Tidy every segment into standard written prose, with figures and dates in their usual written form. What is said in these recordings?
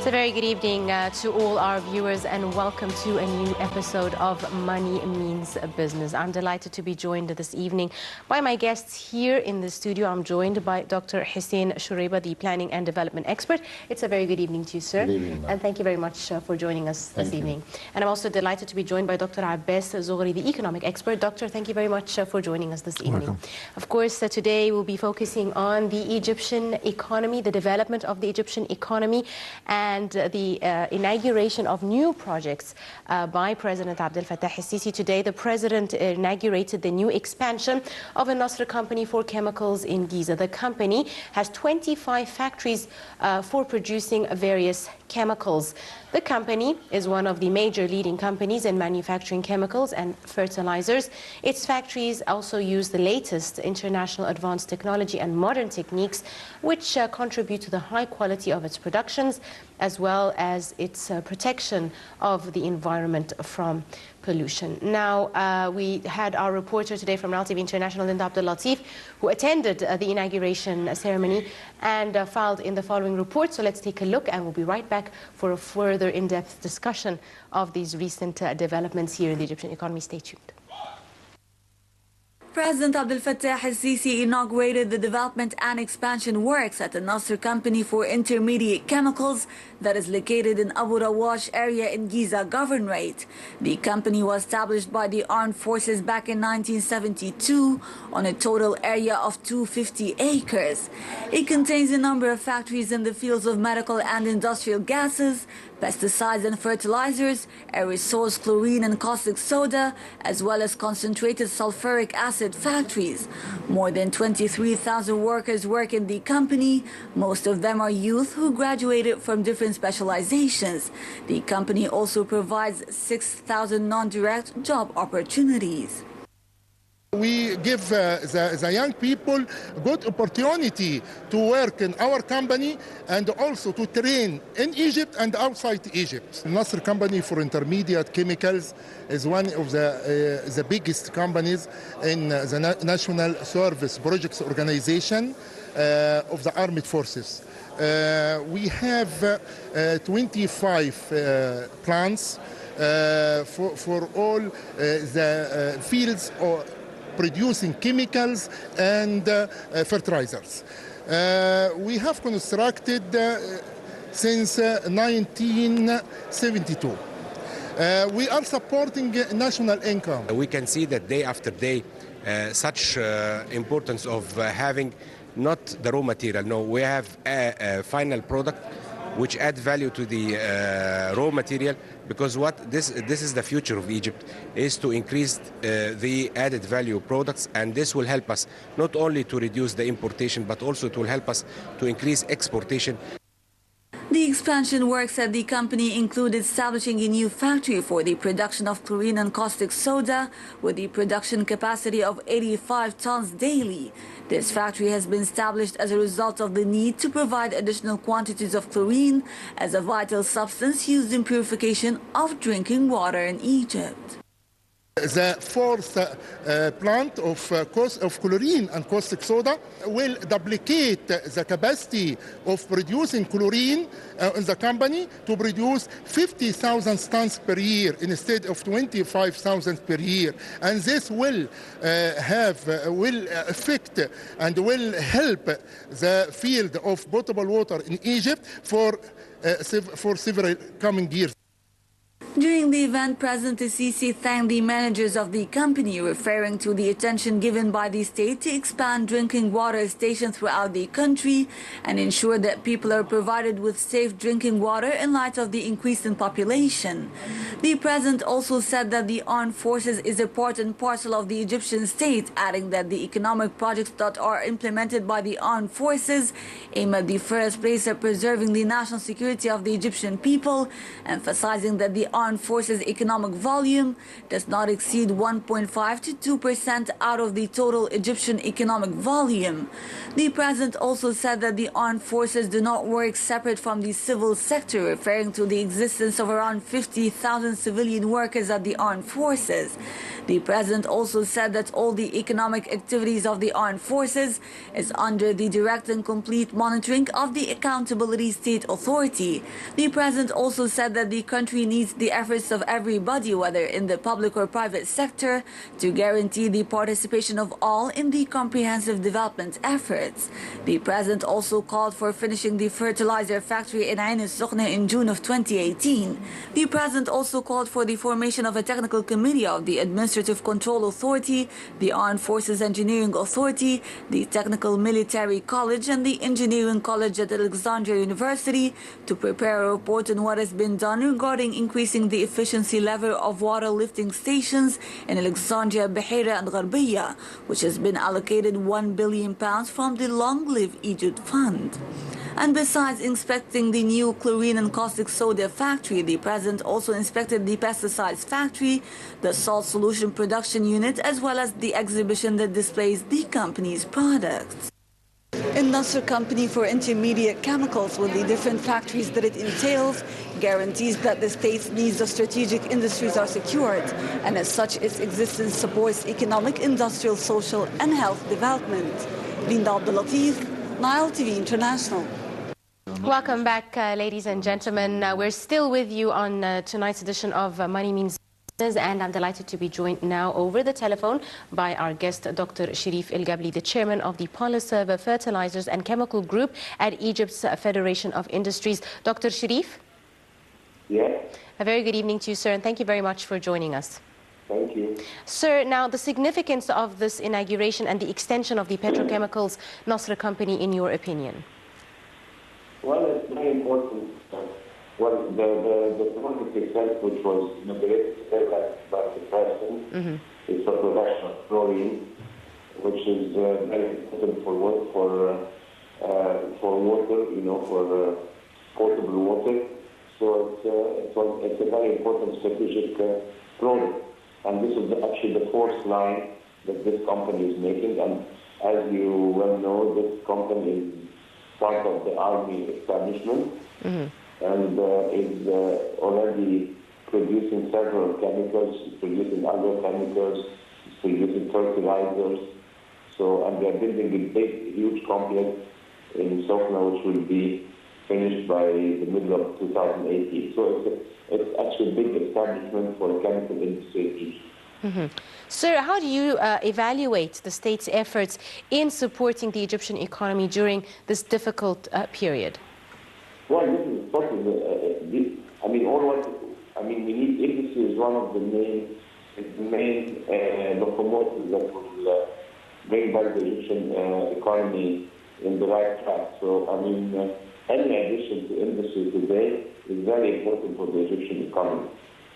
So very good evening to all our viewers and welcome to a new episode of Money Means Business. I'm delighted to be joined this evening by my guests here in the studio. I'm joined by Dr. Hussein Shuraiba, the Planning and Development Expert. It's a very good evening to you, sir. Good evening, and thank you very much for joining us this evening. And I'm also delighted to be joined by Dr. Abbas Zoghri, the Economic Expert. Doctor, thank you very much for joining us this evening. Welcome. Of course, today we'll be focusing on the Egyptian economy, the development of the Egyptian economy, and the inauguration of new projects by President Abdel Fattah el-Sisi. Today, the President inaugurated the new expansion of a Nasr company for chemicals in Giza. The company has 25 factories for producing various chemicals. The company is one of the major leading companies in manufacturing chemicals and fertilizers. Its factories also use the latest international advanced technology and modern techniques, which contribute to the high quality of its productions, as well as its protection of the environment from pollution. Now, we had our reporter today from Nile TV International, Linda Abdul Latif, who attended the inauguration ceremony and filed in the following report. So let's take a look, and we'll be right back for a further in-depth discussion of these recent developments here in the Egyptian economy. Stay tuned. President Abdel Fattah el-Sisi inaugurated the development and expansion works at the Nasr company for intermediate chemicals that is located in Abu Rawash area in Giza Governorate. The company was established by the armed forces back in 1972 on a total area of 250 acres. It contains a number of factories in the fields of medical and industrial gases, pesticides and fertilizers, aerosols, chlorine and caustic soda, as well as concentrated sulfuric acid factories. More than 23,000 workers work in the company. Most of them are youth who graduated from different specializations. The company also provides 6,000 non-direct job opportunities. We give the young people good opportunity to work in our company and also to train in Egypt and outside Egypt. Nasr company for intermediate chemicals is one of the biggest companies in the National Service Projects Organization of the Armed Forces. We have 25 plants for all the fields producing chemicals and fertilizers. We have constructed since 1972. We are supporting national income. We can see that day after day, such importance of having not the raw material. No, we have a final product which add value to the raw material, because what this is the future of Egypt, is to increase the added value products, and this will help us not only to reduce the importation, but also it will help us to increase exportation. The expansion works at the company include establishing a new factory for the production of chlorine and caustic soda with the production capacity of 85 tons daily. This factory has been established as a result of the need to provide additional quantities of chlorine as a vital substance used in purification of drinking water in Egypt. The fourth plant of chlorine and caustic soda will duplicate the capacity of producing chlorine in the company to produce 50,000 tons per year instead of 25,000 per year. And this will affect and will help the field of potable water in Egypt for several coming years. During the event, President el-Sisi thanked the managers of the company, referring to the attention given by the state to expand drinking water stations throughout the country and ensure that people are provided with safe drinking water in light of the increase in population. The president also said that the armed forces is a part and parcel of the Egyptian state, adding that the economic projects that are implemented by the armed forces aim at the first place at preserving the national security of the Egyptian people, emphasizing that the armed armed forces economic volume does not exceed 1.5 to 2% out of the total Egyptian economic volume. The president also said that the armed forces do not work separate from the civil sector, referring to the existence of around 50,000 civilian workers at the armed forces. The president also said that all the economic activities of the armed forces is under the direct and complete monitoring of the Accountability State Authority. The president also said that the country needs the efforts of everybody, whether in the public or private sector, to guarantee the participation of all in the comprehensive development efforts. The president also called for finishing the fertilizer factory in Ain al-Sukhna in June of 2018. The president also called for the formation of a technical committee of the Administrative Control Authority, the Armed Forces Engineering Authority, the Technical Military College, and the Engineering College at Alexandria University to prepare a report on what has been done regarding increasing the efficiency level of water lifting stations in Alexandria, Bahira, and Gharbiya, which has been allocated £1 billion from the Long Live Egypt Fund. And besides inspecting the new chlorine and caustic soda factory, the president also inspected the pesticides factory, the salt solution production unit, as well as the exhibition that displays the company's products. In Nasser Company for Intermediate Chemicals, with the different factories that it entails, guarantees that the state's needs of strategic industries are secured, and as such its existence supports economic, industrial, social and health development. Linda Abdulatif, Nile TV International. Welcome back, ladies and gentlemen. We're still with you on tonight's edition of Money Means Business, and I'm delighted to be joined now over the telephone by our guest, Dr. Sherif El Gabli, the chairman of the Polyserva Fertilizers and Chemical Group at Egypt's Federation of Industries. Dr. Sherif? Yes. A very good evening to you, sir, and thank you very much for joining us. Thank you. Sir, now the significance of this inauguration and the extension of the petrochemicals Nasser Company, in your opinion? Well, it's very important. Well, the project itself, which was inaugurated by the president, is a production of chlorine, which is very important for water, for potable water. So it's a very important strategic project. And this is actually the fourth line that this company is making. And as you well know, this company is part of the army establishment and is already producing several chemicals, producing agrochemicals, producing fertilizers. So, and they are building a big, huge complex in Sokhna, which will be finished by the middle of 2018. So it's actually a big establishment for the chemical industry. Sir, how do you evaluate the state's efforts in supporting the Egyptian economy during this difficult period? Well, this is sort of we need industry is one of the main locomotives that will bring back the Egyptian economy in the right track. So, any addition to industry today is very important for the Egyptian economy.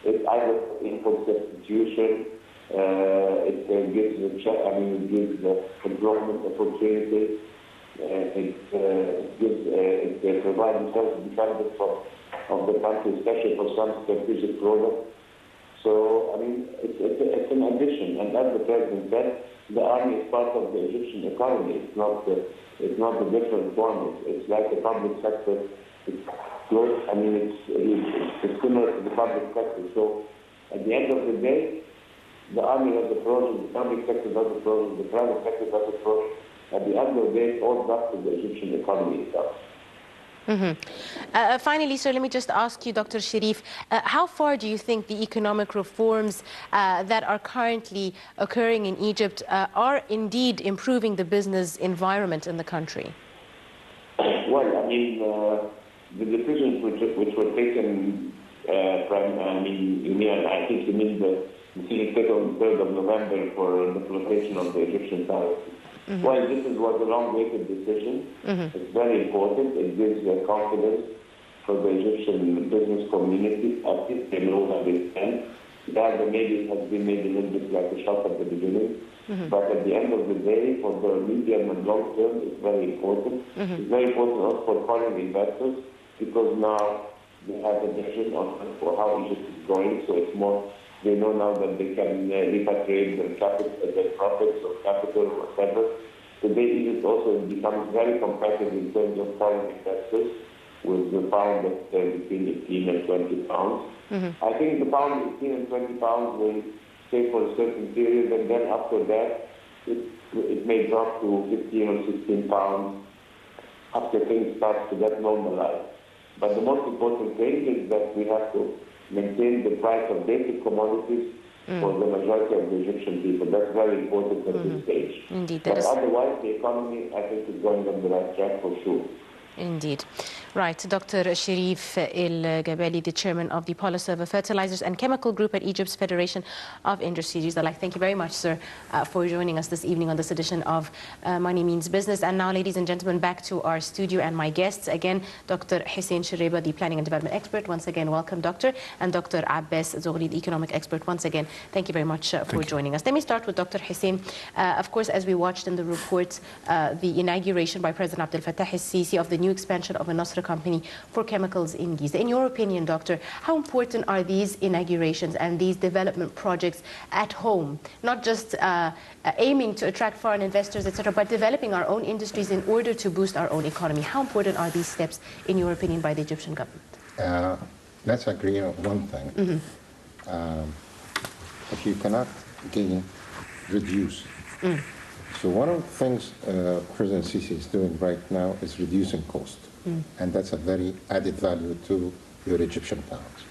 It's either import substitution, it gives employment opportunities, it provides self-defense of the country, especially for some strategic products. So, it's an addition. And as the president said, the army is part of the Egyptian economy. It's not a different form. It's like the public sector. It's close. It's similar to the public sector. So, at the end of the day, the army has a project, the public sector has a project, the private sector has a project. At the end of the day, it's all back to the Egyptian economy itself. Finally, sir, let me just ask you, Dr. Sherif, how far do you think the economic reforms that are currently occurring in Egypt are indeed improving the business environment in the country? Well, the decisions which were taken I think you mean the decision taken on the 3rd of November for the implementation of the Egyptian tariff. Well, this was a long-awaited decision. It's very important. It gives confidence for the Egyptian business community. I think they know that they stand. That maybe has been made a little bit like a shock at the beginning. But at the end of the day, for the medium and long term, it's very important. It's very important also for foreign investors, because now they have a vision for how Egypt is going. So it's more, they know now that they can repatriate their profits or capital or whatever. Today, Egypt also becomes very competitive in terms of foreign investors, with the pound at between 18 and 20 pounds. I think the pound 18 and 20 pounds will stay for a certain period, and then after that, it may drop to 15 or 16 pounds after things start to get normalized. But the most important thing is that we have to maintain the price of basic commodities for the majority of the Egyptian people. That's very important at this stage. Indeed, but otherwise, the economy, I think, is going on the right track for sure. Indeed. Right. Dr. Sherif El-Gabali, the chairman of the Polyserver Fertilizers and Chemical Group at Egypt's Federation of Industries. I'd like to thank you very much, sir, for joining us this evening on this edition of Money Means Business. And now, ladies and gentlemen, back to our studio and my guests. Again, Dr. Hussein Shereba, the Planning and Development Expert. Once again, welcome, Doctor. And Dr. Abbas Zoghli, the Economic Expert. Once again, thank you very much for joining us. Let me start with Dr. Hussein. Of course, as we watched in the report, the inauguration by President Abdel Fattah el-Sisi of the new expansion of a Nasr company for chemicals in Giza. In your opinion, Doctor, how important are these inaugurations and these development projects at home? Not just aiming to attract foreign investors, etc., but developing our own industries in order to boost our own economy. How important are these steps, in your opinion, by the Egyptian government? Let's agree on one thing. If you cannot gain, reduce. So one of the things President Sisi is doing right now is reducing cost. And that's a very added value to your Egyptian pounds.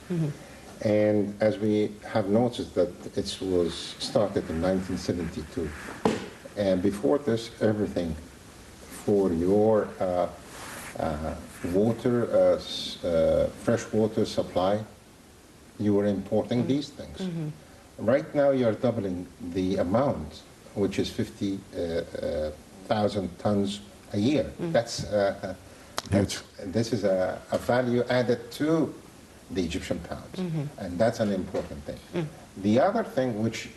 And as we have noticed that it was started in 1972, and before this, everything for your fresh water supply, you were importing these things. Right now, you're doubling the amount, which is 50,000 tons a year. This is a value added to the Egyptian pounds, and that's an important thing. The other thing which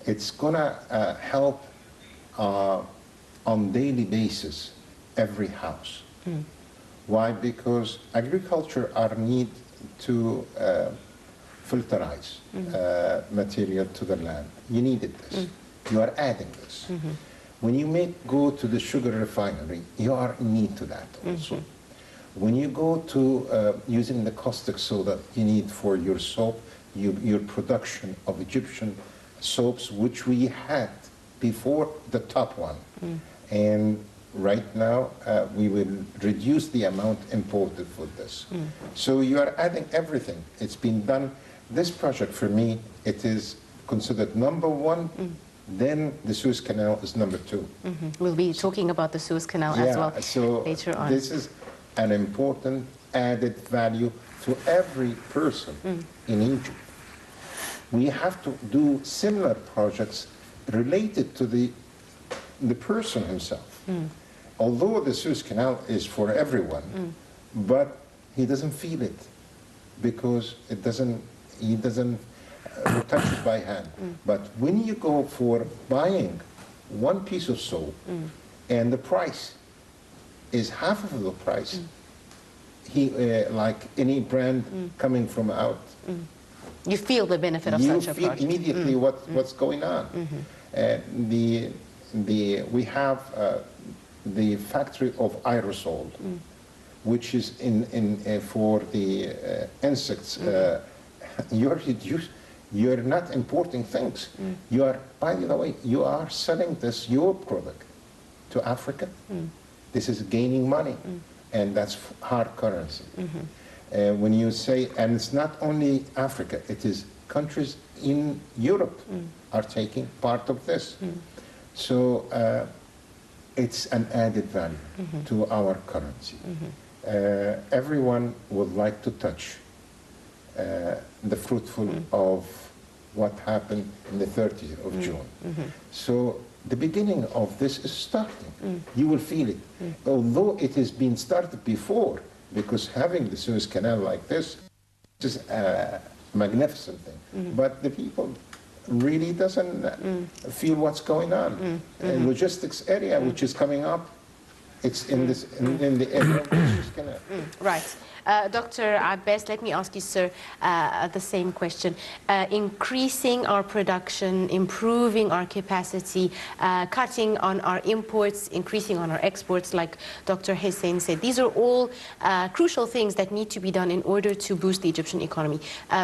it's going to help on daily basis every house. Why? Because agriculture are need to filterize material to the land. You needed this. You are adding this. When you go to the sugar refinery, you are in need to that also. When you go to using the caustic soda you need for your soap, your production of Egyptian soaps, which we had before the top one. And right now, we will reduce the amount imported for this. So you are adding everything. It's been done. This project, for me, it is considered number one. Then the Suez Canal is number two. We'll be talking about the Suez Canal as well later on. This is an important added value to every person in Egypt. We have to do similar projects related to the person himself. Although the Suez Canal is for everyone, but he doesn't feel it because he doesn't touch it by hand. But when you go for buying one piece of soap and the price is half of the price, like any brand coming from out. You feel the benefit of such a project. You feel immediately what's going on. We have the factory of aerosol, which is for the insects. You're not importing things. You are, by the way, you are selling your product to Africa. This is gaining money, and that's hard currency. When you say, and it's not only Africa, it is countries in Europe are taking part of this. So it's an added value to our currency. Everyone would like to touch the fruitful of what happened in the 30th of June. So the beginning of this is starting. You will feel it. Although it has been started before, because having the Suez Canal like this is a magnificent thing. But the people really doesn't feel what's going on. Logistics area, which is coming up, It's in this in the area of the Suez Canal. Right. Dr. Abbas, let me ask you, sir, the same question. Increasing our production, improving our capacity, cutting on our imports, increasing on our exports, like Dr. Hussein said, these are all crucial things that need to be done in order to boost the Egyptian economy.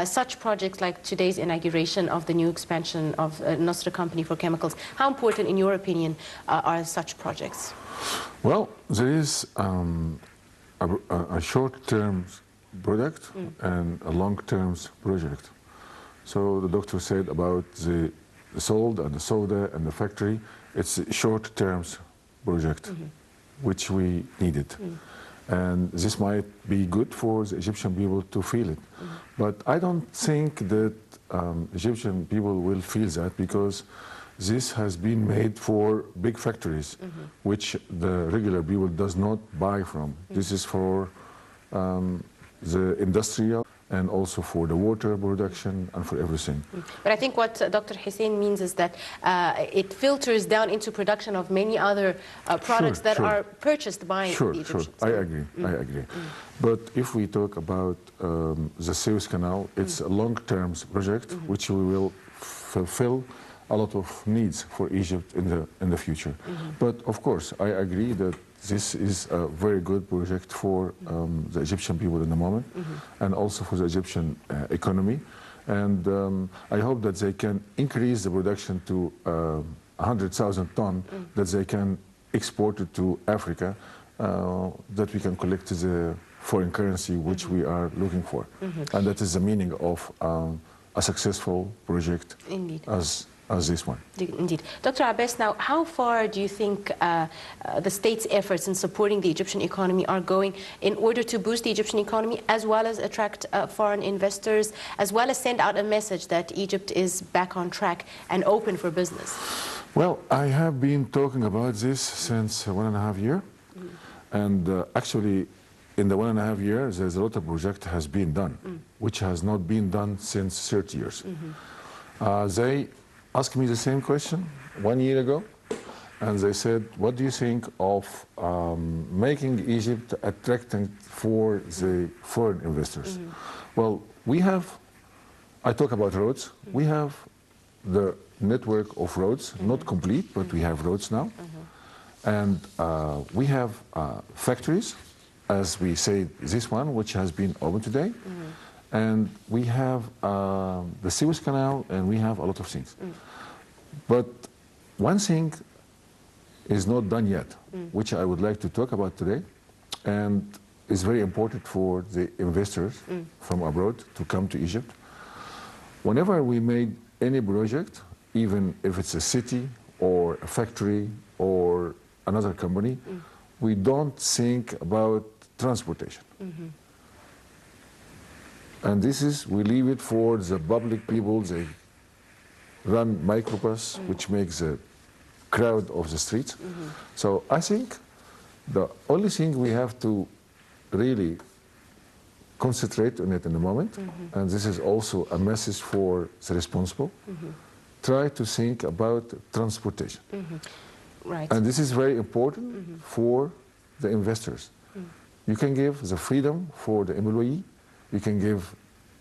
Such projects like today's inauguration of the new expansion of Nasr Company for Chemicals, how important, in your opinion, are such projects? Well, there is a short-term product and a long-term project. So the doctor said about the salt and the soda and the factory, it's a short-term project, which we needed. And this might be good for the Egyptian people to feel it. But I don't think that Egyptian people will feel that, because this has been made for big factories, which the regular people does not buy from. This is for the industrial and also for the water production and for everything. But I think what Dr. Hussein means is that it filters down into production of many other products that are purchased by the Egyptians. I agree, I agree. But if we talk about the Suez Canal, it's a long-term project which we will fulfill a lot of needs for Egypt in the future. But of course, I agree that this is a very good project for the Egyptian people in the moment, and also for the Egyptian economy. And I hope that they can increase the production to 100,000 tons, that they can export it to Africa, that we can collect the foreign currency which we are looking for. And that is the meaning of a successful project. Indeed. As this one. Indeed. Dr. Abbas, now, how far do you think the state's efforts in supporting the Egyptian economy are going in order to boost the Egyptian economy, as well as attract foreign investors, as well as send out a message that Egypt is back on track and open for business? Well, I have been talking about this since 1.5 years. And actually, in the 1.5 years, there's a lot of project has been done, which has not been done since 30 years. They asked me the same question 1 year ago, and they said, what do you think of making Egypt attracting for the foreign investors? Well, we have, I talk about roads, we have the network of roads, not complete, but we have roads now. And we have factories, as we say, this one, which has been opened today. And we have the Suez Canal, and we have a lot of things. But one thing is not done yet, which I would like to talk about today, and is very important for the investors from abroad to come to Egypt. Whenever we made any project, even if it's a city or a factory or another company, we don't think about transportation. And this is, we leave it for the public people. They run microbus, which makes a crowd of the streets. So I think the only thing we have to really concentrate on it in the moment, and this is also a message for the responsible, try to think about transportation. Right. And this is very important for the investors. You can give the freedom for the employee, you can give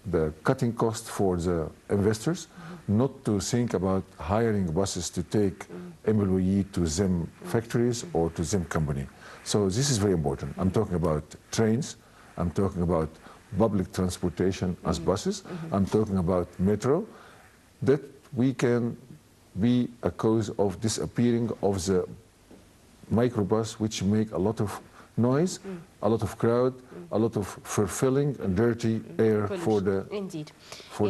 the cutting cost for the investors, not to think about hiring buses to take employee to them factories or to them company. So this is very important. I'm talking about trains, I'm talking about public transportation as buses, I'm talking about metro, that we can be a cause of disappearing of the microbus, which make a lot of noise, a lot of crowd, a lot of fulfilling and dirty air for the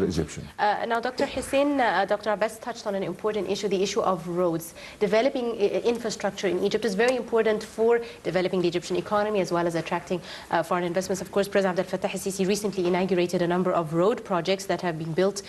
Egyptian. Now, Dr. Hussein, Dr. Abbas touched on an important issue, the issue of roads. Developing infrastructure in Egypt is very important for developing the Egyptian economy as well as attracting foreign investments. Of course, President Abdel Fattah al-Sisi recently inaugurated a number of road projects that have been built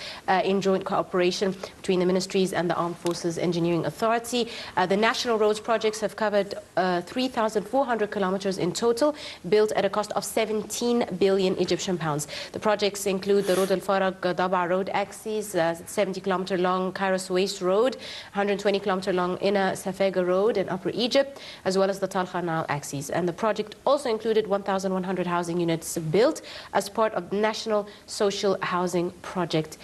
in joint cooperation between the ministries and the Armed Forces Engineering Authority. The national roads projects have covered 3,400 kilometers in total, built at a cost of 17 billion Egyptian pounds. The projects include the Road al-Farag Daba road axis, 70-kilometer long Cairo-Suez road, 120-kilometer long Inner Safega road in Upper Egypt, as well as the Talkha-Nile axis. And the project also included 1,100 housing units built as part of the National Social Housing Project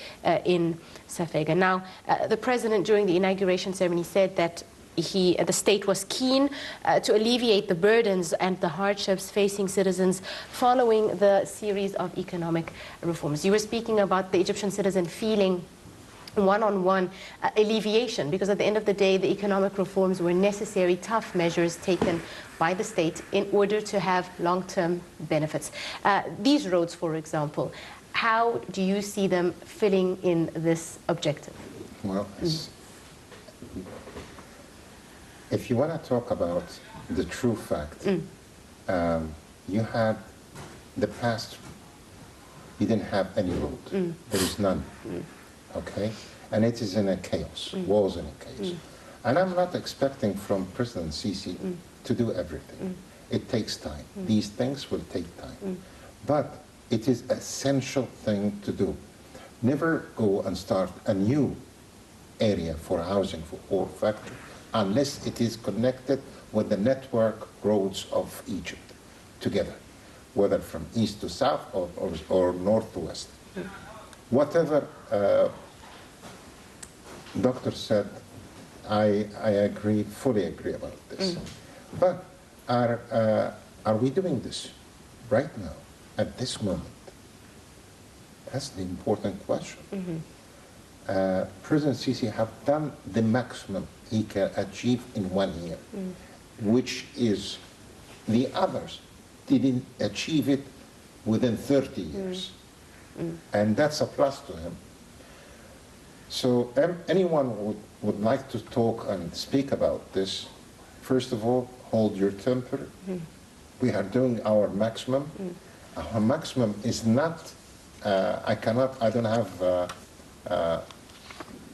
in Safega. Now, the president during the inauguration ceremony said that the state was keen to alleviate the burdens and the hardships facing citizens following the series of economic reforms. You were speaking about the Egyptian citizen feeling one-on-one alleviation, because at the end of the day, the economic reforms were necessary, tough measures taken by the state in order to have long-term benefits. These roads, for example, how do you see them filling in this objective? Well, if you want to talk about the true fact, you had the past, you didn't have any road. There is none. Okay? And it is in a chaos, was in a chaos. And I'm not expecting from President Sisi to do everything. It takes time. These things will take time. But it is an essential thing to do. Never go and start a new area for housing or factory unless it is connected with the network roads of Egypt together, whether from east to south or north to west. Whatever doctor said, I agree, fully agree about this. But are we doing this right now, at this moment? That's the important question. President Sisi have done the maximum he can achieve in 1 year, which is the others didn't achieve it within 30 years. And that's a plus to him. So anyone would like to talk and speak about this, first of all, hold your temper. We are doing our maximum. Our maximum is not, I don't have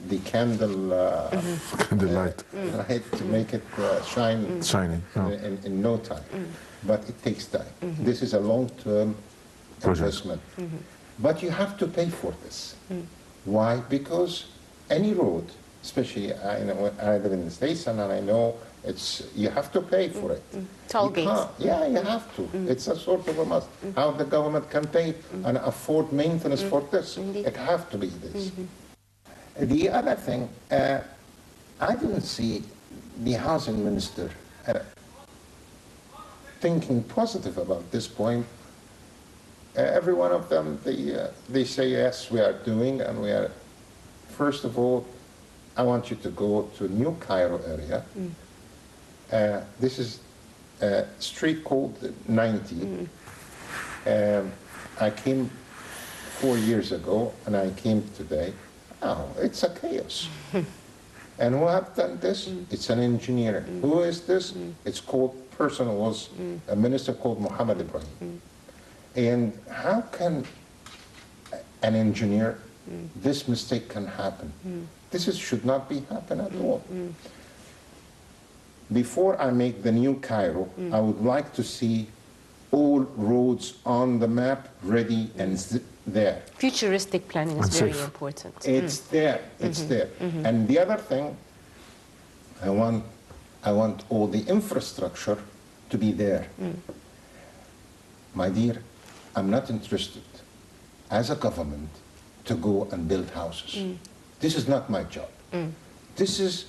the candle light to make it shining in no time. But it takes time. This is a long-term investment. But you have to pay for this. Why? Because any road, especially I live in the States and I know you have to pay for it. Toll gates. Yeah, you have to. It's a sort of a must. How the government can pay and afford maintenance for this? It has to be this. The other thing, I didn't see the housing minister thinking positive about this point. Every one of them, they say, yes, we are doing, and we are. First of all, I want you to go to New Cairo area. This is a street called 90. I came 4 years ago, and I came today. Oh, it's a chaos. And who have done this? It's an engineer. Who is this? It's called, person was a minister called Mohammed Ibrahim. And how can an engineer, this mistake can happen? This should not be happen at all. Before I make the New Cairo, I would like to see all roads on the map ready and there. Futuristic planning is very important. It's there, it's there. And the other thing, I want all the infrastructure to be there. My dear, I'm not interested as a government to go and build houses. This is not my job. This is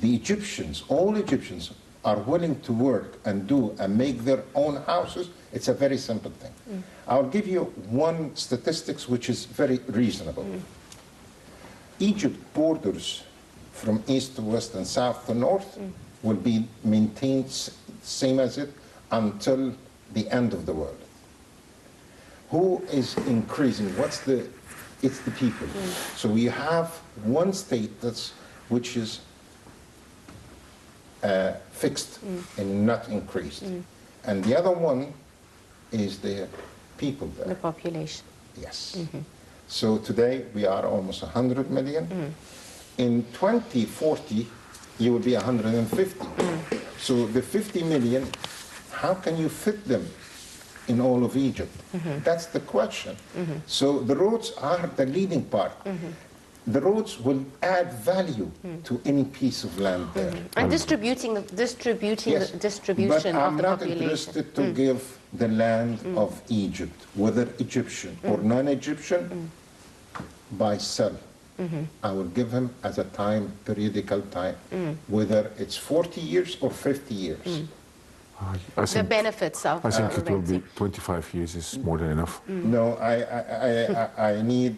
the Egyptians, all Egyptians are willing to work and do and make their own houses. It's a very simple thing. I'll give you one statistics which is very reasonable. Egypt borders from east to west and south to north will be maintained same as it until the end of the world. Who is increasing? It's the people. So we have one state which is fixed and not increased. And the other one is the people there. The population. Yes. So today we are almost 100 million. In 2040, you will be 150. So the 50 million, how can you fit them in all of Egypt? That's the question. So the roads are the leading part. The roads will add value to any piece of land there. And distributing Yes, the distribution but of I'm the not population. interested to give the land of Egypt, whether Egyptian or non-Egyptian, by sell. I will give him as a time, periodical time, whether it's 40 years or 50 years. I The think, benefits of I think it will renting. be 25 years is more than enough. No, I need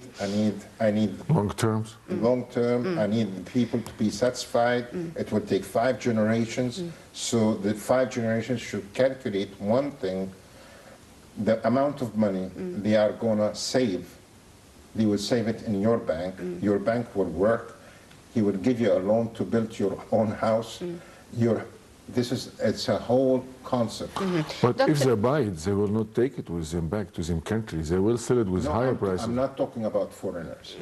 Long terms. long term. I need the people to be satisfied. It will take 5 generations. So the 5 generations should calculate one thing, the amount of money they are going to save. They will save it in your bank. Your bank will work. He will give you a loan to build your own house. It's a whole concept. But if they buy it, they will not take it with them back to their country. They will sell it with No, higher prices. I'm not talking about foreigners.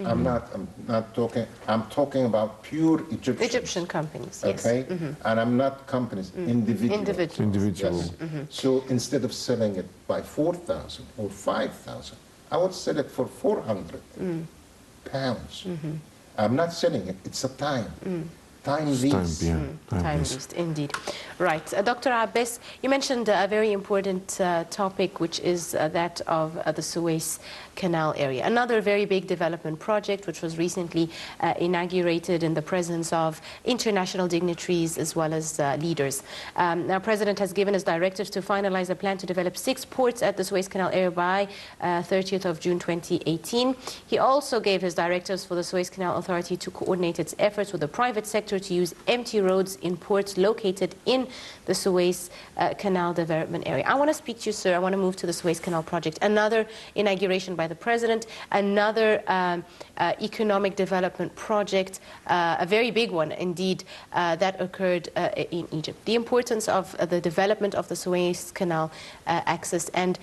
I'm talking about pure Egyptians. Egyptian companies, yes. Okay? And I'm not companies, individuals. Individuals. Yes. So instead of selling it by 4,000 or 5,000, I would sell it for 400 pounds. I'm not selling it. It's a time. Time lease. Time used, indeed. Right. Dr. Abbas, you mentioned a very important topic, which is that of the Suez Canal area. Another very big development project, which was recently inaugurated in the presence of international dignitaries as well as leaders. Now, President has given his directives to finalize a plan to develop 6 ports at the Suez Canal area by 30th of June 2018. He also gave his directives for the Suez Canal Authority to coordinate its efforts with the private sector to use empty roads in ports located in the Suez Canal development area. I want to speak to you, sir. I want to move to the Suez Canal project. Another inauguration by the President, another economic development project, a very big one indeed, that occurred in Egypt. The importance of the development of the Suez Canal access and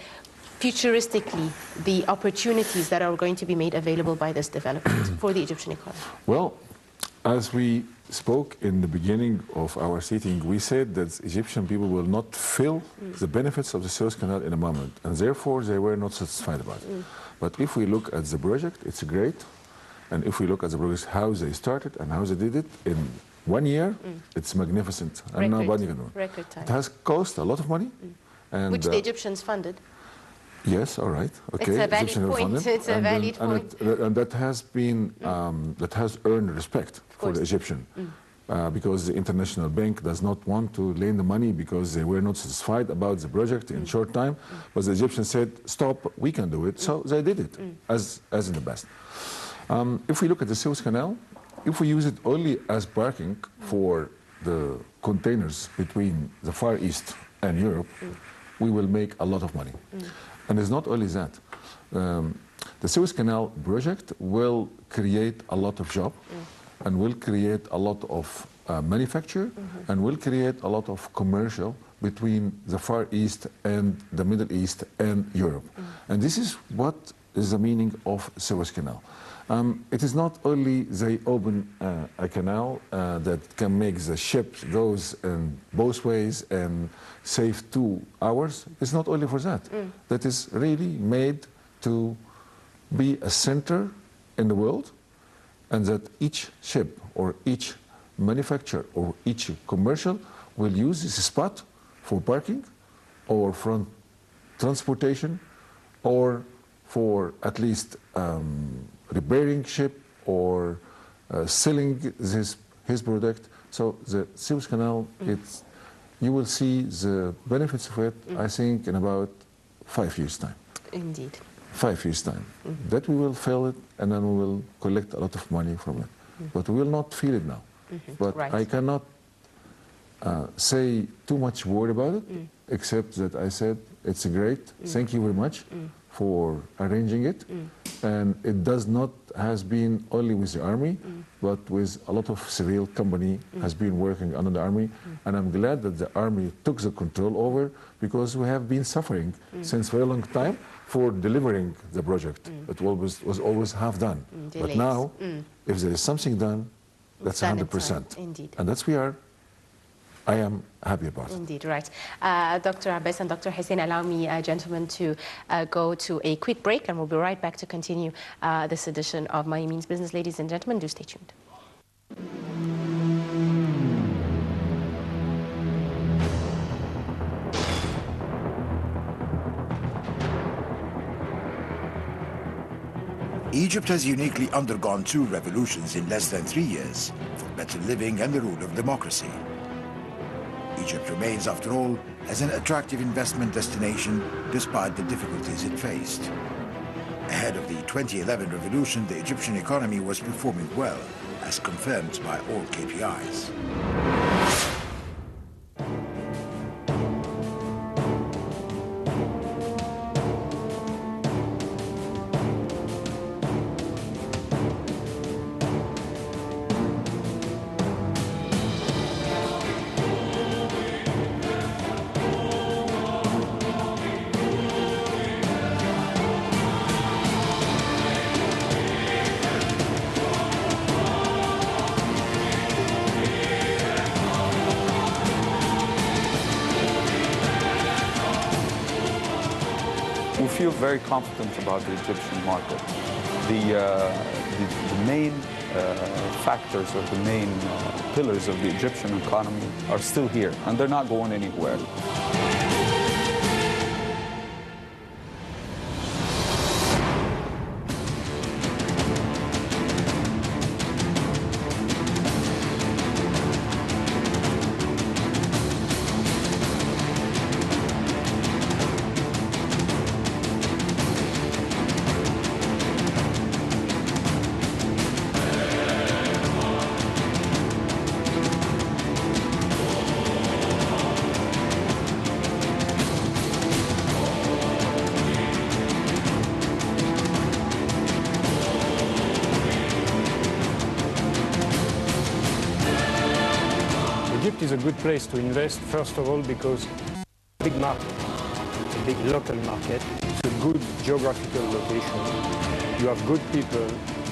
futuristically the opportunities that are going to be made available by this development for the Egyptian economy. Well, as we spoke in the beginning of our sitting, we said that Egyptian people will not feel the benefits of the Suez Canal in a moment, and therefore they were not satisfied about it. But if we look at the project, it's great, and if we look at the project, how they started and how they did it in 1 year, it's magnificent, and nobody can do it. Record time. It has cost a lot, of money, and Which the Egyptians funded. yes, all right, okay. It's a valid Egyptians have point. funded, It's a valid point. and that has been that has earned respect for the Egyptian, because the international bank does not want to lend the money because they were not satisfied about the project in short time. But the Egyptians said, "Stop, we can do it." So they did it, as in the past. If we look at the Suez Canal, if we use it only as parking for the containers between the Far East and Europe, we will make a lot of money. And it's not only that. The Suez Canal project will create a lot of jobs and will create a lot of manufacture and will create a lot of commercial between the Far East and the Middle East and Europe. And this is what is the meaning of Suez Canal. It is not only they open a canal that can make the ship goes in both ways and save 2 hours. It's not only for that. That is really made to be a center in the world, and that each ship or each manufacturer or each commercial will use this spot for parking or for transportation or for at least repairing ship or selling his product. So the Suez Canal, you will see the benefits of it, I think, in about 5 years' time. Indeed. 5 years' time. That we will feel it, and then we will collect a lot of money from it. But we will not feel it now. But Right. I cannot say too much word about it, except that I said it's great. Thank you very much for arranging it. And it does not has been only with the army, but with a lot of civil company has been working under the army. And I'm glad that the army took the control over, because we have been suffering since a very long time for delivering the project. It was always half done. But Delays. now, if there is something done, that's Done in 100%. time, indeed. And that's we are I am happy about it. Indeed, right. Dr. Abbas and Dr. Hussein, allow me, gentlemen, to go to a quick break, and we'll be right back to continue this edition of Money Means Business. Ladies and gentlemen, do stay tuned. Egypt has uniquely undergone 2 revolutions in less than 3 years for better living and the rule of democracy. Egypt remains, after all, as an attractive investment destination despite the difficulties it faced. Ahead of the 2011 revolution, the Egyptian economy was performing well, as confirmed by all KPIs. We feel very confident about the Egyptian market. The main factors or the main pillars of the Egyptian economy are still here, and they're not going anywhere. Egypt is a good place to invest, first of all, because it's a big market, it's a big local market, it's a good geographical location, you have good people,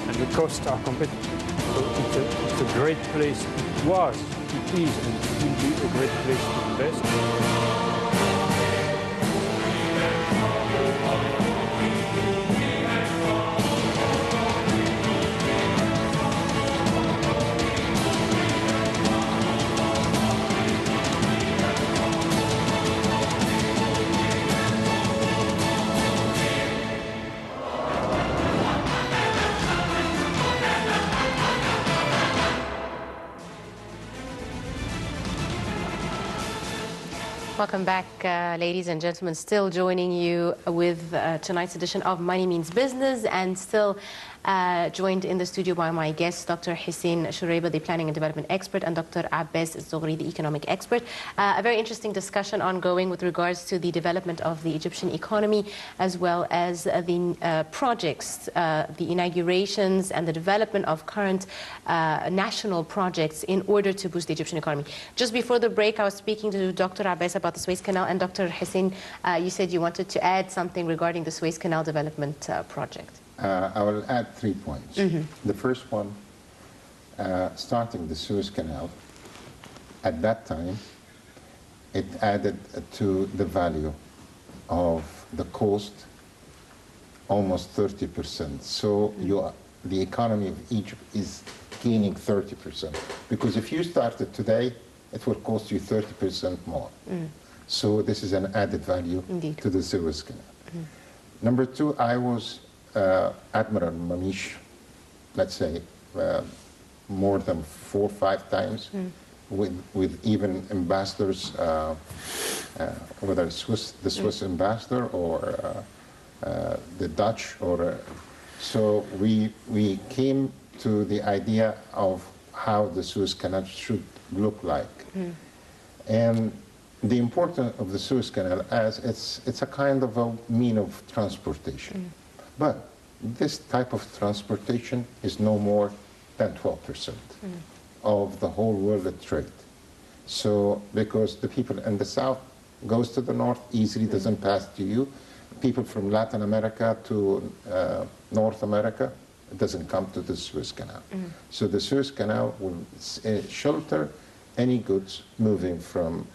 and the costs are competitive. So it's a great place, it was, it is, and it will be a great place to invest. Welcome back, ladies and gentlemen. Still joining you with tonight's edition of Money Means Business, and still joined in the studio by my guests, Dr. Hussein Shuraiba, the planning and development expert, and Dr. Abbas Zoghri, the economic expert. A very interesting discussion ongoing with regards to the development of the Egyptian economy, as well as the projects, the inaugurations, and the development of current national projects in order to boost the Egyptian economy. Just before the break, I was speaking to Dr. Abbas about the Suez Canal, and Dr. Hussein, you said you wanted to add something regarding the Suez Canal development project. I will add 3 points. The first one, starting the Suez Canal, at that time, it added to the value of the coast almost 30%. So the economy of Egypt is gaining 30%. Because if you started today, it will cost you 30% more. So this is an added value to the Suez Canal. Number 2, I was Admiral Mamish, let's say, more than 4 or 5 times, with even ambassadors, whether the Swiss ambassador or the Dutch, or so we came to the idea of how the Suez Canal should look like. And the importance of the Suez Canal as it's a kind of a mean of transportation. But this type of transportation is no more than 12% of the whole world trade. So because the people in the south goes to the north, easily doesn't pass to you. People from Latin America to North America, it doesn't come to the Suez Canal. So the Suez Canal will shelter any goods moving from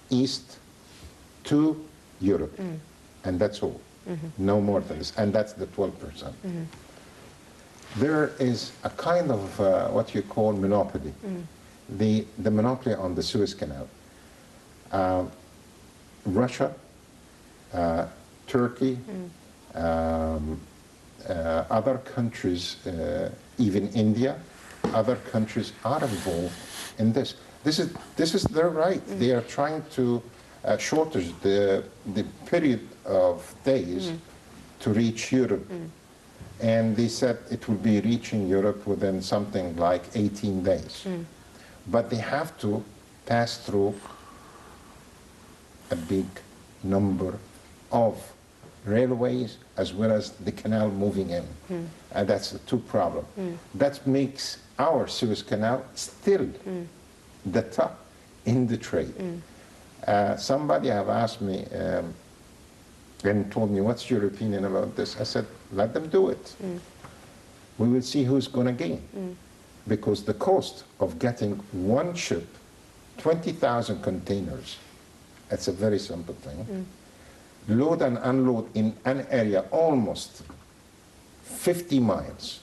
east to Europe. And that's all. No more than this. And that's the 12%. There is a kind of what you call monopoly. The monopoly on the Suez Canal. Russia, Turkey, other countries, even India, other countries are involved in this. This is their right. They are trying to shorten the period of days to reach Europe. And they said it will be reaching Europe within something like 18 days. But they have to pass through a big number of railways as well as the canal moving in. And that's the two problems. That makes our Suez Canal still the top in the trade. Somebody have asked me and told me, what's your opinion about this? I said, let them do it. We will see who's going to gain. Because the cost of getting one ship, 20,000 containers, that's a very simple thing. Load and unload in an area almost 50 miles.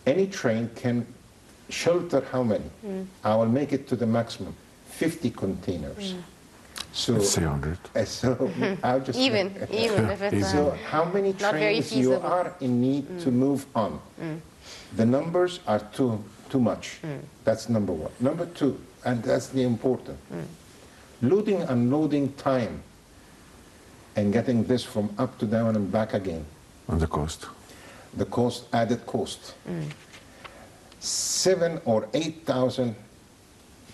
Any train can shelter how many? I will make it to the maximum, 50 containers. So, let's say 100. So I'll just even if it's so how many trains you are in need to move on? The numbers are too much. That's number one. Number two, and that's the important, loading and unloading time and getting this from up to down and back again. And the cost? The cost, added cost. 7,000 or 8,000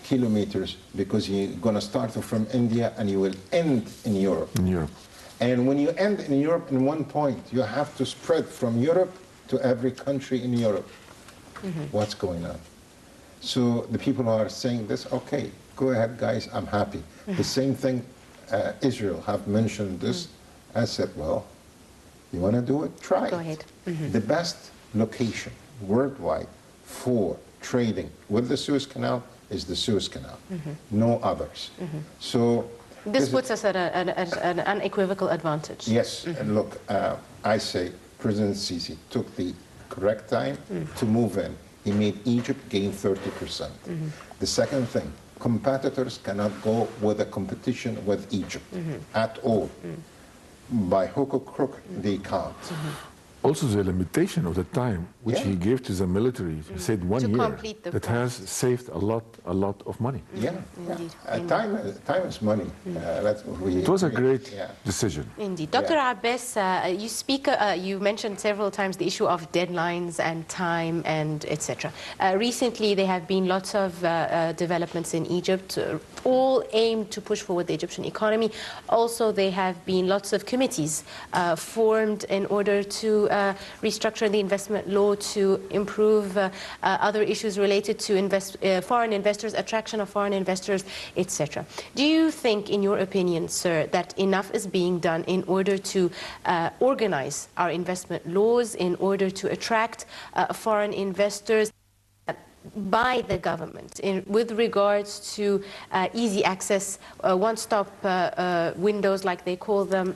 kilometers, because you're going to start from India and you will end in Europe. In Europe. And when you end in Europe in one point, you have to spread from Europe to every country in Europe. What's going on? So the people who are saying this, okay, go ahead, guys, I'm happy. The same thing, Israel have mentioned this. I said, well, you want to do it? Try it. Go ahead. The best location worldwide for trading with the Suez Canal is the Suez Canal, no others. So this puts us at an unequivocal advantage. Yes, and look, I say President Sisi took the correct time to move in. He made Egypt gain 30%. The second thing, competitors cannot go with a competition with Egypt at all. By hook or crook, they can't. Also the limitation of the time which he gave to the military, he said 1 year, that has saved a lot of money. Time is money. It was a great decision. Indeed. Dr. Abbas, you mentioned several times the issue of deadlines and time and etc. Recently there have been lots of developments in Egypt, all aimed to push forward the Egyptian economy. Also there have been lots of committees formed in order to restructure the investment law, to improve other issues related to foreign investors, attraction of foreign investors, etc. Do you think, in your opinion, sir, that enough is being done in order to organize our investment laws, in order to attract foreign investors by the government with regards to easy access, one-stop windows, like they call them,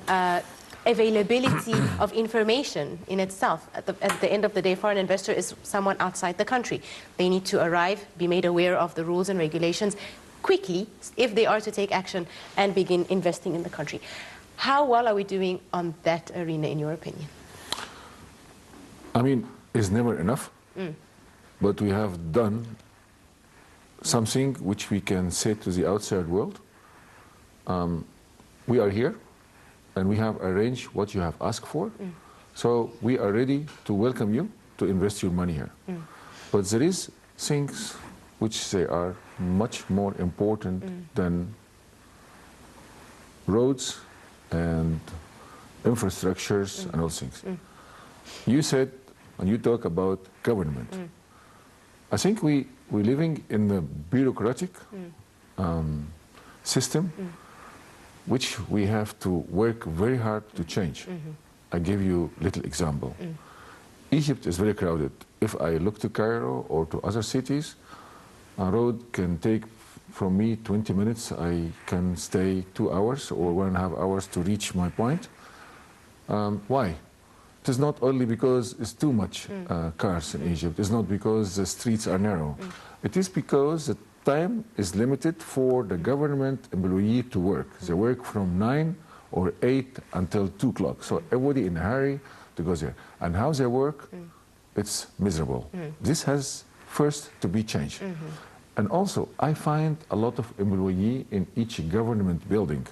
availability of information in itself? At the end of the day, foreign investor is someone outside the country. They need to arrive, be made aware of the rules and regulations quickly if they are to take action and begin investing in the country. How well are we doing on that arena, in your opinion? I mean, it's never enough, but we have done something which we can say to the outside world. We are here, and we have arranged what you have asked for. So we are ready to welcome you to invest your money here. But there is things which they are much more important than roads and infrastructures and all things. You said, when you talk about government, I think we're living in a bureaucratic system which we have to work very hard to change. I give you a little example. Egypt is very crowded. If I look to Cairo or to other cities, A road can take from me 20 minutes. I can stay 2 hours or 1.5 hours to reach my point. Why? It is not only because it's too much cars in Egypt. It's not because the streets are narrow. It is because the time is limited for the government employee to work. They work from 9 or 8 until 2 o'clock. So everybody in a hurry to go there. And how they work, it's miserable. This has first to be changed. And also, I find a lot of employee in each government building.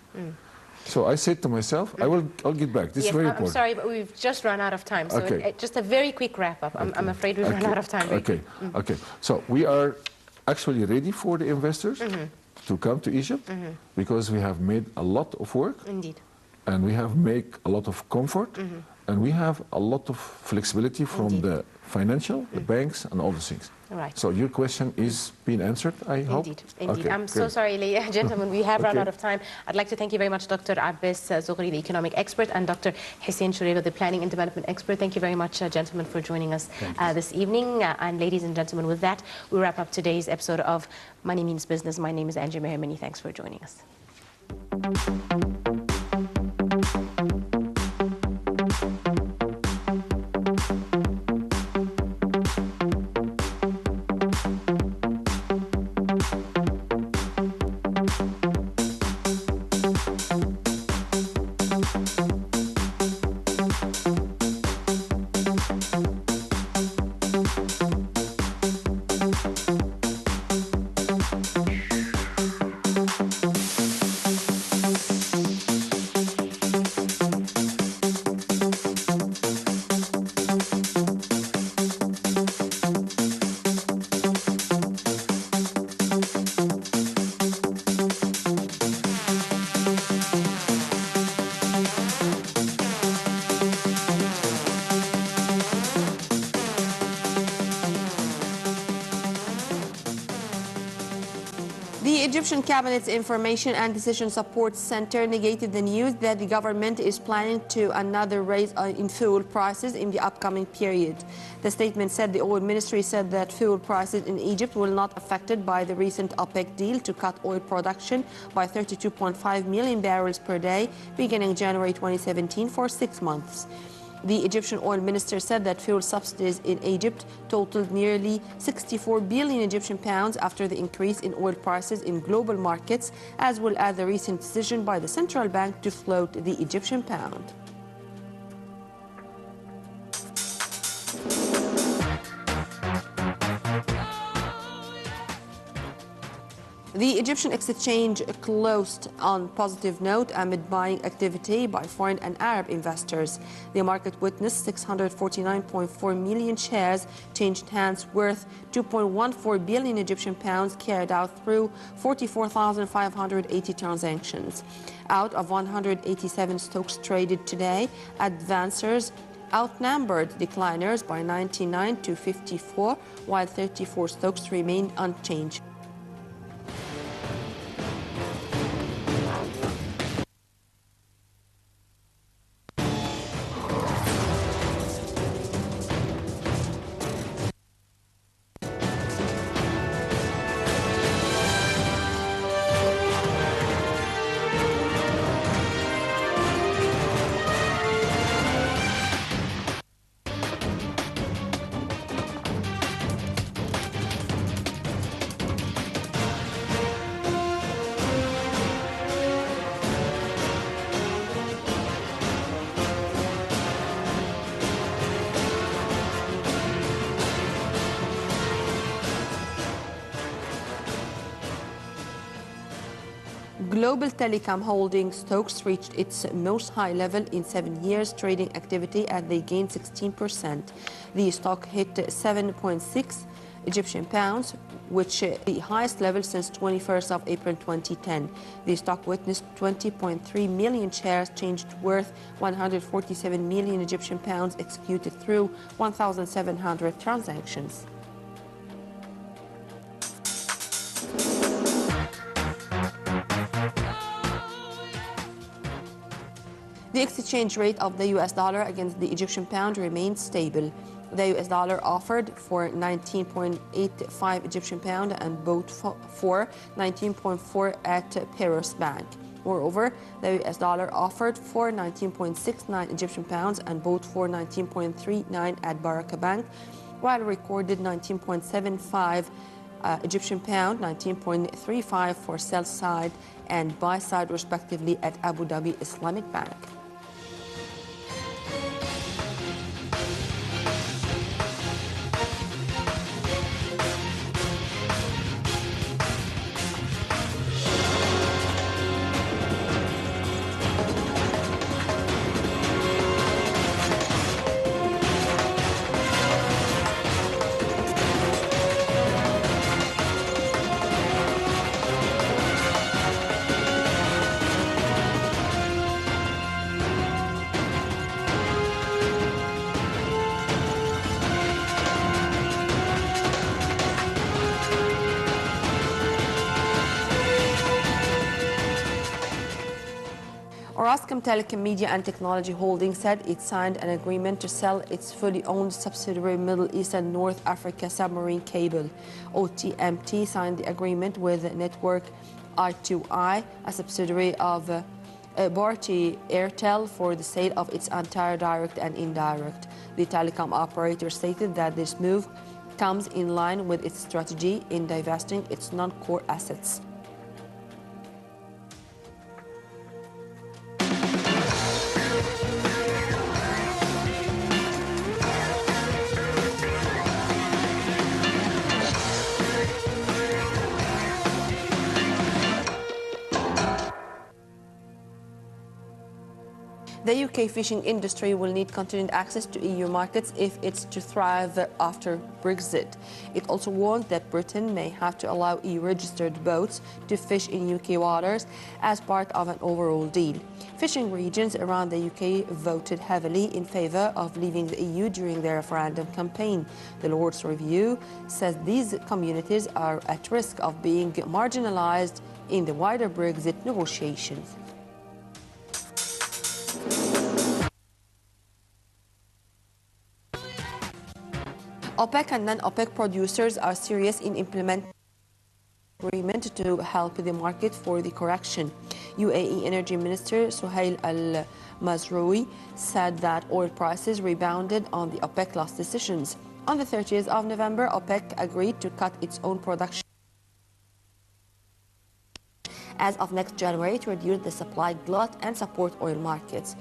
So I said to myself, I'll get back. This is very important. I'm sorry, but we've just run out of time. So just a very quick wrap up. I'm afraid we've run out of time. Okay. So we are actually ready for the investors to come to Egypt because we have made a lot of work. Indeed. And we have made a lot of comfort. And we have a lot of flexibility from the financial, the banks, and all those things. Right. So your question is being answered, I hope? Indeed. Okay, I'm so sorry, ladies and gentlemen, we have run out of time. I'd like to thank you very much, Dr. Abbas Zoghri, the economic expert, and Dr. Hussein Shureva, the planning and development expert. Thank you very much, gentlemen, for joining us this evening. And ladies and gentlemen, with that, we wrap up today's episode of Money Means Business. My name is Angie Meher. Many thanks for joining us. The Egyptian Cabinet's Information and Decision Support Center negated the news that the government is planning to another raise in fuel prices in the upcoming period. The statement said the oil ministry said that fuel prices in Egypt will not be affected by the recent OPEC deal to cut oil production by 32.5 million barrels per day beginning January 2017 for 6 months. The Egyptian oil minister said that fuel subsidies in Egypt totaled nearly 64 billion Egyptian pounds after the increase in oil prices in global markets, as well as the recent decision by the central bank to float the Egyptian pound. The Egyptian exchange closed on positive note amid buying activity by foreign and Arab investors. The market witnessed 649.4 million shares changed hands worth 2.14 billion Egyptian pounds carried out through 44,580 transactions. Out of 187 stocks traded today, advancers outnumbered decliners by 99 to 54, while 34 stocks remained unchanged. Global Telecom Holdings stocks reached its most high level in 7 years trading activity as they gained 16%. The stock hit 7.6 Egyptian pounds, which is the highest level since 21st of April 2010. The stock witnessed 20.3 million shares changed worth 147 million Egyptian pounds executed through 1,700 transactions. The exchange rate of the US dollar against the Egyptian pound remained stable. The US dollar offered for 19.85 Egyptian pound and bought for 19.4 at Paris Bank. Moreover, the US dollar offered for 19.69 Egyptian pounds and bought for 19.39 at Baraka Bank, while recorded 19.75 Egyptian pound, 19.35 for sell side and buy side respectively at Abu Dhabi Islamic Bank. Orascom Telecom Media and Technology Holding said it signed an agreement to sell its fully owned subsidiary Middle East and North Africa Submarine Cable. OTMT signed the agreement with Network I2I, a subsidiary of Bharti Airtel, for the sale of its entire direct and indirect. The telecom operator stated that this move comes in line with its strategy in divesting its non-core assets. The UK fishing industry will need continued access to EU markets if it's to thrive after Brexit. It also warned that Britain may have to allow EU-registered boats to fish in UK waters as part of an overall deal. Fishing regions around the UK voted heavily in favour of leaving the EU during their referendum campaign. The Lord's Review says these communities are at risk of being marginalised in the wider Brexit negotiations. OPEC and non-OPEC producers are serious in implementing agreement to help the market for the correction. UAE Energy Minister Suhail Al-Mazroui said that oil prices rebounded on the OPEC last decisions. On the 30th of November, OPEC agreed to cut its own production as of next January to reduce the supply glut and support oil markets.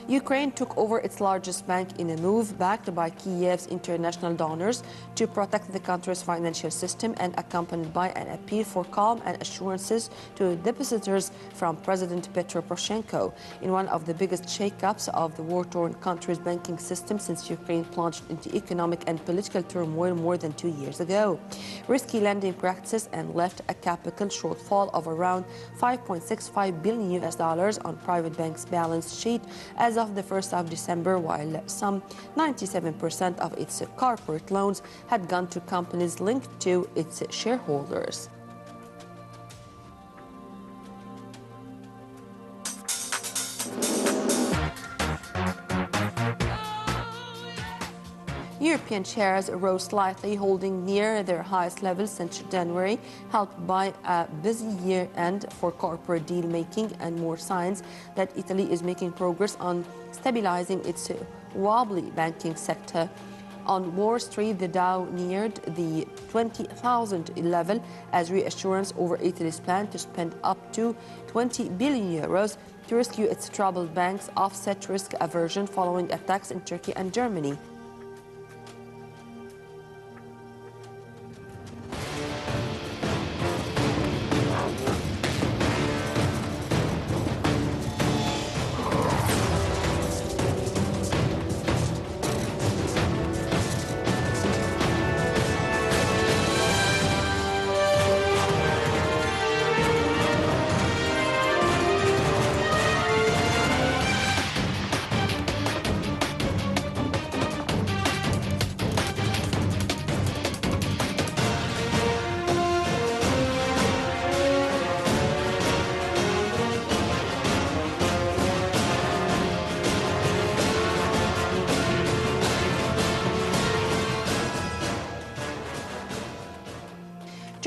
Ukraine took over its largest bank in a move backed by Kiev's international donors to protect the country's financial system and accompanied by an appeal for calm and assurances to depositors from President Petro Poroshenko in one of the biggest shakeups of the war-torn country's banking system since Ukraine plunged into economic and political turmoil more than 2 years ago. Risky lending practices and left a capital shortfall of around $5.65 billion on private banks' balance sheet as of the 1st of December, while some 97% of its corporate loans had gone to companies linked to its shareholders. European shares rose slightly, holding near their highest level since January, helped by a busy year-end for corporate deal-making and more signs that Italy is making progress on stabilizing its wobbly banking sector. On Wall Street, the Dow neared the 20,000 level as reassurance over Italy's plan to spend up to 20 billion euros to rescue its troubled banks offset risk aversion following attacks in Turkey and Germany.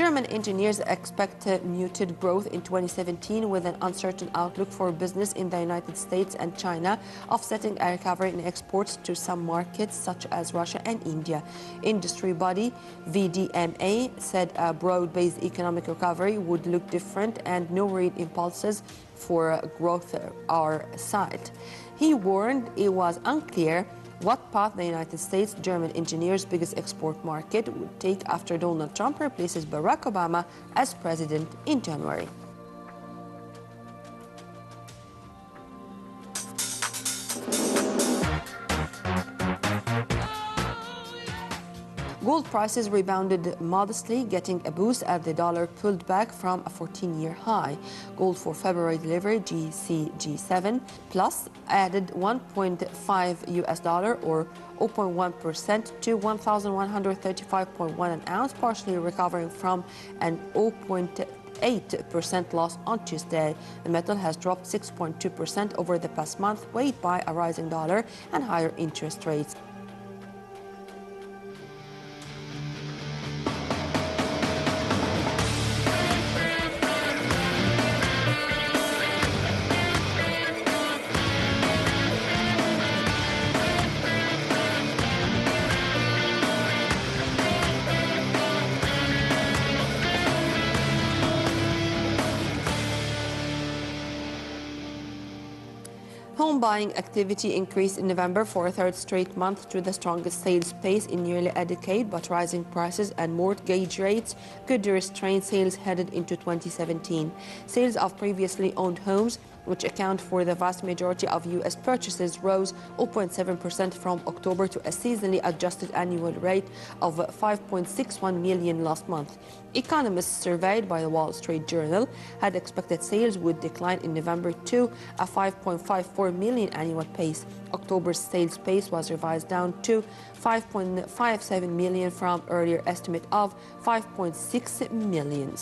German engineers expect muted growth in 2017 with an uncertain outlook for business in the United States and China, offsetting a recovery in exports to some markets such as Russia and India. Industry body VDMA said a broad-based economic recovery would look different and no real impulses for growth are sight. He warned it was unclear what path the United States, German engineers' biggest export market, would take after Donald Trump replaces Barack Obama as president in January. Gold prices rebounded modestly, getting a boost as the dollar pulled back from a 14-year high. Gold for February delivery GCG7 plus added $1.5 or 0.1% to 1,135.1 an ounce, partially recovering from an 0.8% loss on Tuesday. The metal has dropped 6.2% over the past month, weighed by a rising dollar and higher interest rates. Home buying activity increased in November for a third straight month to the strongest sales pace in nearly a decade, but rising prices and mortgage rates could restrain sales headed into 2017. Sales of previously owned homes, which account for the vast majority of U.S. purchases, rose 0.7% from October to a seasonally adjusted annual rate of 5.61 million last month. Economists surveyed by the Wall Street Journal had expected sales would decline in November to a 5.54 million annual pace. October's sales pace was revised down to 5.57 million from earlier estimate of 5.6 million.